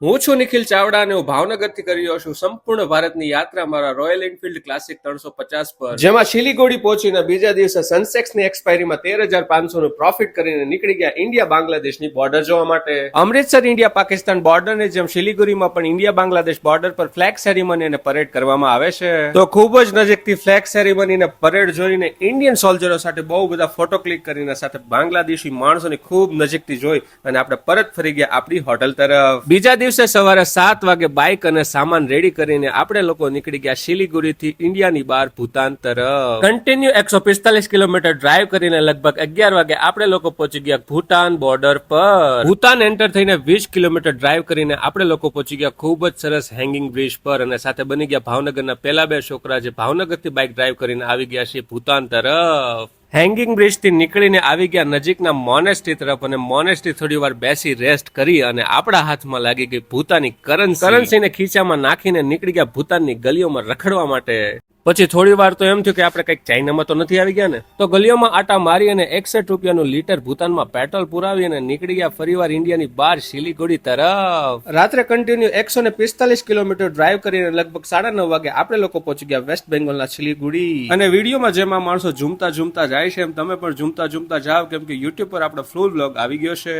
હું છું નિખિલ ચાવડા અને હું ભાવનગરથી કરી રહ્યો છું સંપૂર્ણ ભારતની યાત્રા મારા રોયલ એનફિલ્ડ ક્લાસિક 350 પર, જેમાં શિલીગુડી પહોંચીને બીજા દિવસે સનસેક્સની એક્સપાયરીમાં 13,500 નું પ્રોફિટ કરીને નીકળી ગયા ઇન્ડિયા બાંગ્લાદેશની બોર્ડર જોવા માટે. અમૃતસર ઇન્ડિયા પાકિસ્તાન બોર્ડરની જેમ શિલીગુડીમાં પણ ઇન્ડિયા બાંગ્લાદેશ બોર્ડર પર ફ્લેગ સેરેમની અને પરેડ કરવામાં આવે છે. તો ખૂબ જ નજીકથી ફ્લેગ સેરેમની અને પરેડ જોઈને ઇન્ડિયન સોલ્જરો સાથે બહુ બધા ફોટો ક્લિક કરીને સાથે બાંગ્લાદેશી માણસોની ખૂબ નજીકથી જોઈ અને આપણે પરત ફરી ગયા આપણી હોટલ તરફ. બીજા દિવસે સવારે 7 વાગે બાઇક અને સામાન રેડી કરીને આપણે લોકો નીકળી ગયા શિલીગુડીથી ઇન્ડિયાની બહાર ભૂતાન તરફ. કન્ટિન્યુ 145 કિલોમીટર ડ્રાઈવ કરીને લગભગ 11 વાગે આપણે લોકો પહોંચી ગયા ભૂતાન બોર્ડર પર. ભૂતાન એન્ટર થઈને 20 કિલોમીટર ડ્રાઈવ કરીને આપણે લોકો પહોંચી ગયા ખૂબ જ સરસ હેંગિંગ બ્રિજ પર અને સાથે બની ગયા ભાવનગરના પેલા 2 છોકરા જે ભાવનગરથી બાઇક ડ્રાઈવ કરીને આવી ગયા છે ભૂતાન તરફ. હેંગિંગ બ્રિજ થી નીકળીને આવી ગયા નજીકના મોનેસ્ટ્રી તરફ અને મોનેસ્ટ્રી થોડી વાર બેસી રેસ્ટ કરી અને આપણા હાથમાં લાગી ગઈ ભૂતાનની કરન્સીને ખીચામાં નાખીને નીકળી ગયા ભૂતાનની ગલીઓમાં રખડવા માટે. પછી થોડી વાર તો એમ થયું કે આપણે કઈક ચાઇનામાં તો નથી આવી ગયા ને, તો ગલીઓમાં આટા મારી અને 61 રૂપિયાનું લીટર ભૂતાનમાં પેટ્રોલ પુરાવી અને નીકળી ગયા ફરીવાર ઇન્ડિયાની બહાર શિલીગુડી તરફ. રાત્રે કન્ટિન્યુ 145 કિલોમીટર ડ્રાઈવ કરીને લગભગ 9:30 વાગે આપણે લોકો પહોંચી ગયા વેસ્ટ બેંગોલના શિલીગુડી. અને વિડીયોમાં જેમાં માણસો ઝૂમતા જાય છે એમ તમે પણ ઝૂમતા જાવ, કેમ કે યુટ્યુબ પર આપણો ફૂલ બ્લોગ આવી ગયો છે.